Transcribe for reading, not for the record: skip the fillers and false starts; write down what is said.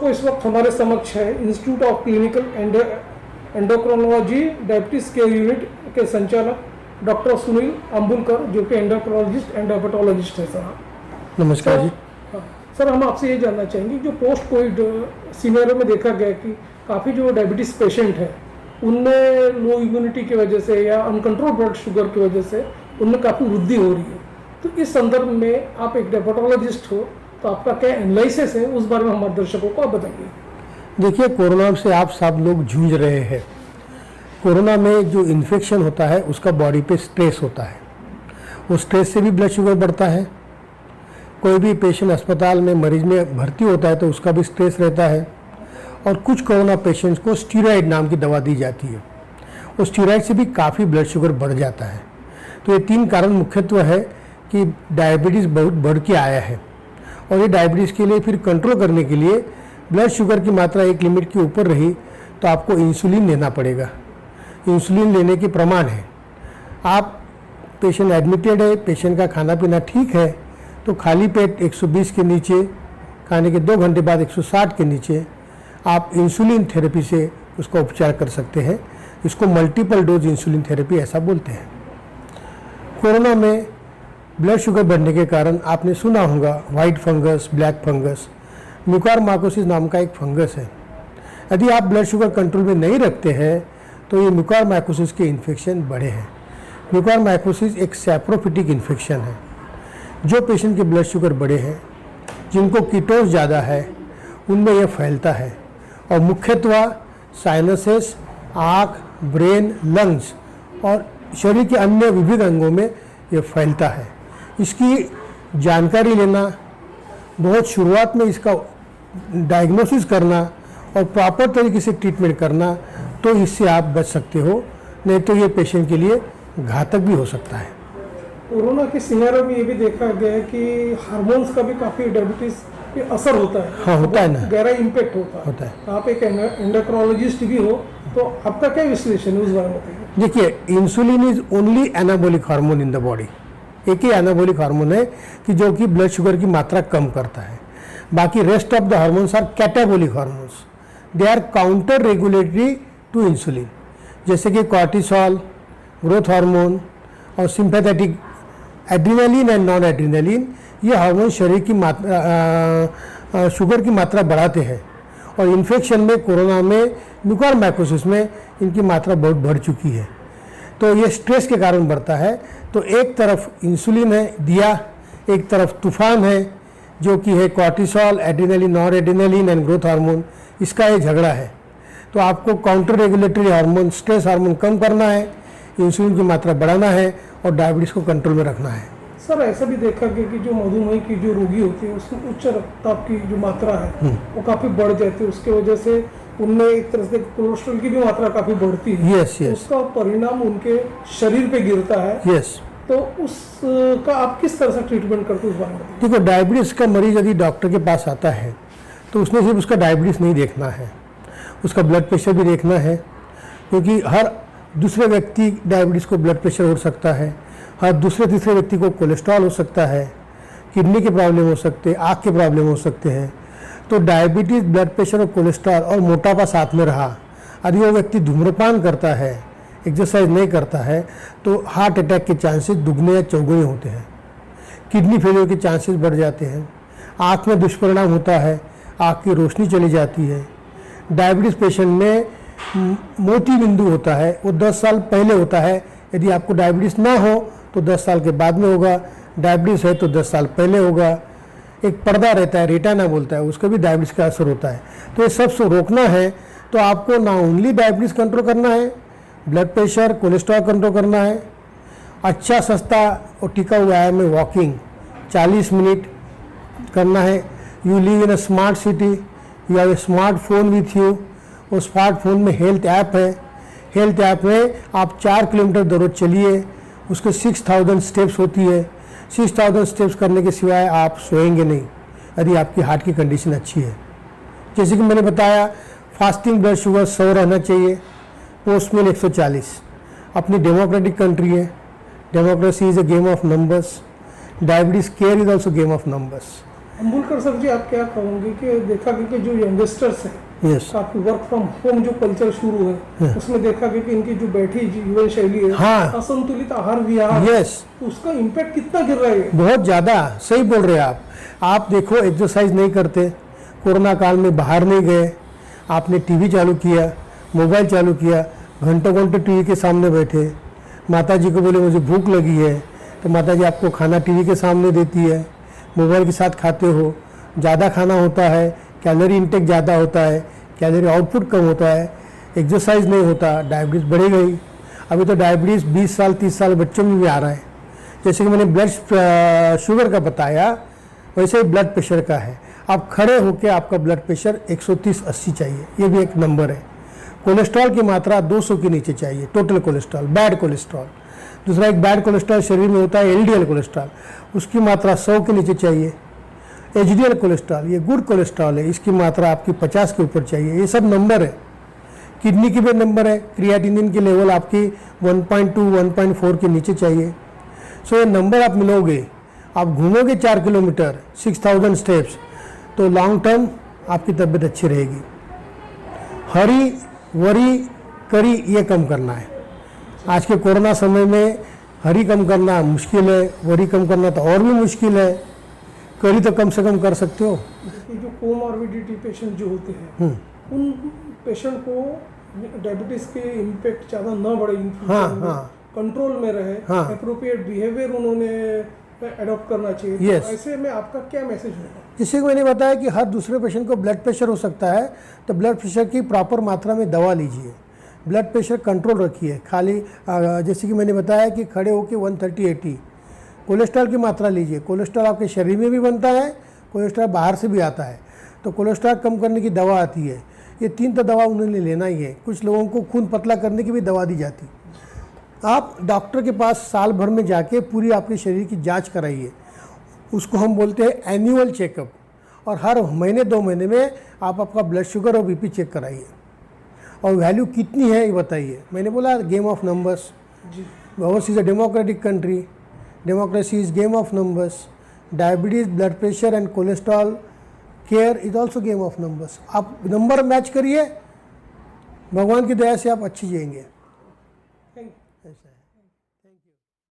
इस वक्त हमारे समक्ष है institute of clinical endocrinology diabetes care unit के संचालक डॉक्टर सुनील अंबुलकर, जो कि एंडोक्रोनोलॉजिस्ट एंड डायबिटोलॉजिस्ट है। सर नमस्कार जी। सर, हम आपसे ये जानना चाहेंगे, जो पोस्ट कोविड सीनियर में देखा गया कि काफ़ी जो डायबिटीज़ पेशेंट हैं उनमें लो इम्यूनिटी की वजह से या अनकंट्रोल ब्लड शुगर की वजह से उनमें काफ़ी वृद्धि हो रही है। तो इस संदर्भ में आप एक डायबिटोलॉजिस्ट हो, तो आपका क्या एनालिसिस है, उस बारे में हमारे दर्शकों को आप बताइए। देखिए, कोरोना से आप सब लोग जूझ रहे हैं। कोरोना में जो इन्फेक्शन होता है उसका बॉडी पे स्ट्रेस होता है, वो स्ट्रेस से भी ब्लड शुगर बढ़ता है। कोई भी पेशेंट अस्पताल में मरीज में भर्ती होता है तो उसका भी स्ट्रेस रहता है। और कुछ कोरोना पेशेंट्स को स्टीरॉयड नाम की दवा दी जाती है, उस स्टीरॉयड से भी काफ़ी ब्लड शुगर बढ़ जाता है। तो ये 3 कारण मुख्यत्व है कि डायबिटीज़ बहुत बढ़ के आया है। और ये डायबिटीज़ के लिए फिर कंट्रोल करने के लिए ब्लड शुगर की मात्रा एक लिमिट के ऊपर रही तो आपको इंसुलिन लेना पड़ेगा। इंसुलिन लेने के प्रमाण है, आप पेशेंट एडमिटेड है, पेशेंट का खाना पीना ठीक है, तो खाली पेट 120 के नीचे, खाने के 2 घंटे बाद 160 के नीचे आप इंसुलिन थेरेपी से उसका उपचार कर सकते हैं। इसको मल्टीपल डोज इंसुलिन थेरेपी ऐसा बोलते हैं। कोरोना में ब्लड शुगर बढ़ने के कारण आपने सुना होगा white fungus, black fungus, mucormycosis नाम का एक फंगस है। यदि आप ब्लड शुगर कंट्रोल में नहीं रखते हैं तो ये म्यूकरमाइकोसिस के इन्फेक्शन बढ़े हैं। म्यूकरमाइकोसिस एक सैप्रोफिटिक इन्फेक्शन है। जो पेशेंट के ब्लड शुगर बढ़े हैं, जिनको कीटोस ज़्यादा है, उनमें यह फैलता है और मुख्यतः साइनसेस, आँख, ब्रेन, लंग्स और शरीर के अन्य विभिन्न अंगों में यह फैलता है। इसकी जानकारी लेना, बहुत शुरुआत में इसका डायग्नोसिस करना और प्रॉपर तरीके से ट्रीटमेंट करना, तो इससे आप बच सकते हो, नहीं तो ये पेशेंट के लिए घातक भी हो सकता है। कोरोना के सिनेरियो में ये भी देखा गया है कि हार्मोन्स का भी काफ़ी डायबिटीज़ पे असर होता है। हाँ, होता है ना, गहरा इम्पैक्ट होता है। आप एक एंडोक्रोनोलॉजिस्ट भी हो, तो आपका क्या विश्लेषण है उस बारे में बताइए। देखिए, insulin is only anabolic hormone in the body. एक ही एनाबॉलिक हार्मोन है कि जो कि ब्लड शुगर की मात्रा कम करता है। बाकी rest of the hormones are catabolic hormones, they are counter regulatory to insulin, जैसे कि कॉर्टिसोल, ग्रोथ हार्मोन और sympathetic adrenaline and non adrenaline. ये हार्मोन शरीर की मात्रा शुगर की मात्रा बढ़ाते हैं। और इन्फेक्शन में, कोरोना में, म्यूकरमाइकोसिस में इनकी मात्रा बहुत बढ़ चुकी है। तो ये स्ट्रेस के कारण बढ़ता है। तो एक तरफ इंसुलिन है दिया, एक तरफ तूफान है जो कि है cortisol, adrenaline, non adrenaline and growth hormone. इसका ये झगड़ा है। तो आपको counter regulatory hormone, stress hormone कम करना है, इंसुलिन की मात्रा बढ़ाना है और डायबिटीज़ को कंट्रोल में रखना है। सर, ऐसा भी देखा गया कि जो मधुमेह की जो रोगी होती है उसमें उच्च रक्तचाप की जो मात्रा है वो काफ़ी बढ़ जाती है। उसके वजह से उनमें एक तरह से कोलेस्ट्रॉल की भी मात्रा काफ़ी बढ़ती है। यस। उसका परिणाम उनके शरीर पे गिरता है। यस। तो उसका आप किस तरह से ट्रीटमेंट करते हो उस बारे में? देखो, डायबिटीज़ का मरीज यदि डॉक्टर के पास आता है तो उसने सिर्फ उसका डायबिटीज़ नहीं देखना है, उसका ब्लड प्रेशर भी देखना है, क्योंकि हर दूसरे व्यक्ति डायबिटीज़ को ब्लड प्रेशर हो सकता है, हर दूसरे तीसरे व्यक्ति को कोलेस्ट्रॉल हो सकता है, किडनी के प्रॉब्लम हो सकते हैं, आँख के प्रॉब्लम हो सकते हैं। तो डायबिटीज़, ब्लड प्रेशर और कोलेस्ट्रॉल और मोटापा साथ में रहा, यदि वो व्यक्ति धूम्रपान करता है, एक्सरसाइज नहीं करता है, तो हार्ट अटैक के चांसेस दुगने या चौगुने होते हैं। किडनी फेलियर के चांसेस बढ़ जाते हैं। आँख में दुष्परिणाम होता है, आँख की रोशनी चली जाती है। डायबिटीज़ पेशेंट में मोती बिंदु होता है, वो 10 साल पहले होता है। यदि आपको डायबिटीज़ ना हो तो 10 साल के बाद में होगा, डायबिटीज़ है तो 10 साल पहले होगा। एक पर्दा रहता है, रेटिना बोलता है, उसका भी डायबिटीज़ का असर होता है। तो ये सब से रोकना है तो आपको ना ओनली डायबिटीज़ कंट्रोल करना है, ब्लड प्रेशर, कोलेस्ट्रॉल कंट्रोल करना है। अच्छा, सस्ता और टिका हुआ है में वॉकिंग 40 मिनट करना है। You live in a smart city, you have a smartphone with you. उस स्मार्टफोन में हेल्थ ऐप है। हेल्थ ऐप में आप 4 किलोमीटर दररोज चलिए, उसके 6000 स्टेप्स होती है। 6000 स्टेप्स करने के सिवाय आप सोएंगे नहीं, यदि आपकी हार्ट की कंडीशन अच्छी है। जैसे कि मैंने बताया, फास्टिंग ब्लड शुगर 100 रहना चाहिए, पोस्ट मील 140। अपनी डेमोक्रेटिक कंट्री है, democracy is a game of numbers, diabetes care is also game of numbers. Ambulkar sir ji, आप क्या कहोगे कि देखा गया कि जो यंगस्टर्स हैं, यस काफी वर्क फ्रॉम होम जो कल्चर शुरू है, उसमें देखा गया कि इनकी जो बैठी जीवन शैली है, हाँ। असंतुलित आहार विहार, यस तो उसका इम्पैक्ट कितना गिर रहा है? बहुत ज़्यादा सही बोल रहे हैं आप देखो एक्सरसाइज नहीं करते, कोरोना काल में बाहर नहीं गए, आपने टीवी चालू किया, मोबाइल चालू किया, घंटों घंटों टीवी के सामने बैठे, माता जी को बोले मुझे भूख लगी है, तो माता जी आपको खाना टीवी के सामने देती है, मोबाइल के साथ खाते हो, ज़्यादा खाना होता है, कैलोरी इंटेक ज़्यादा होता है, कैलोरी आउटपुट कम होता है, एक्सरसाइज नहीं होता, डायबिटीज़ बढ़ गई। अभी तो डायबिटीज़ 20 साल 30 साल बच्चों में भी आ रहा है। जैसे कि मैंने ब्लड शुगर का बताया, वैसे ही ब्लड प्रेशर का है। आप खड़े होकर आपका ब्लड प्रेशर 130/80 चाहिए, ये भी एक नंबर है। कोलेस्ट्रॉल की मात्रा 200 के नीचे चाहिए, टोटल कोलेस्ट्रॉल, बैड कोलेस्ट्रॉल। दूसरा एक बैड कोलेस्ट्रॉल शरीर में होता है एलडीएल कोलेस्ट्रॉल, उसकी मात्रा 100 के नीचे चाहिए। एचडीएल कोलेस्ट्रॉल ये गुड कोलेस्ट्रॉल है, इसकी मात्रा आपकी 50 के ऊपर चाहिए। ये सब नंबर है। किडनी की भी नंबर है, क्रिएटिनिन की लेवल आपकी 1.2 1.4 के नीचे चाहिए। सो ये नंबर आप मिलोगे, आप घूमोगे 4 किलोमीटर 6000 स्टेप्स, तो लॉन्ग टर्म आपकी तबीयत अच्छी रहेगी। हरी वरी करी ये कम करना है। आज के कोरोना समय में हरी कम करना मुश्किल है, वरी कम करना तो और भी मुश्किल है, करी तो कम से कम कर सकते हो। ये जो कोमॉर्बिडिटी पेशेंट जो होते हैं, उन पेशेंट को डायबिटीज के इम्पैक्ट ज़्यादा न बढ़े, कंट्रोल में रहे, एप्रोप्रिएट बिहेवियर उन्होंने अडॉप्ट करना चाहिए। Yes. तो ऐसे में आपका क्या मैसेज होगा? जैसे कि मैंने बताया कि हर दूसरे पेशेंट को ब्लड प्रेशर हो सकता है, तो ब्लड प्रेशर की प्रॉपर मात्रा में दवा लीजिए, ब्लड प्रेशर कंट्रोल रखिए। खाली जैसे कि मैंने बताया कि खड़े होकर 130/80। कोलेस्ट्रॉल की मात्रा लीजिए। कोलेस्ट्रॉल आपके शरीर में भी बनता है, कोलेस्ट्रॉल बाहर से भी आता है, तो कोलेस्ट्रॉल कम करने की दवा आती है। ये 3 तो दवा उन्होंने लेना ही है। कुछ लोगों को खून पतला करने की भी दवा दी जाती। आप डॉक्टर के पास साल भर में जाके पूरी आपके शरीर की जांच कराइए, उसको हम बोलते हैं एनुअल चेकअप। और हर महीने 2 महीने में आप आपका ब्लड शुगर और बीपी चेक कराइए, और वैल्यू कितनी है ये बताइए। मैंने बोला game of numbers. Overseas is a democratic country, democracy is game of numbers. Diabetes, blood pressure and cholesterol care is also game of numbers. आप नंबर मैच करिए, भगवान की दया से आप अच्छी जिएंगे।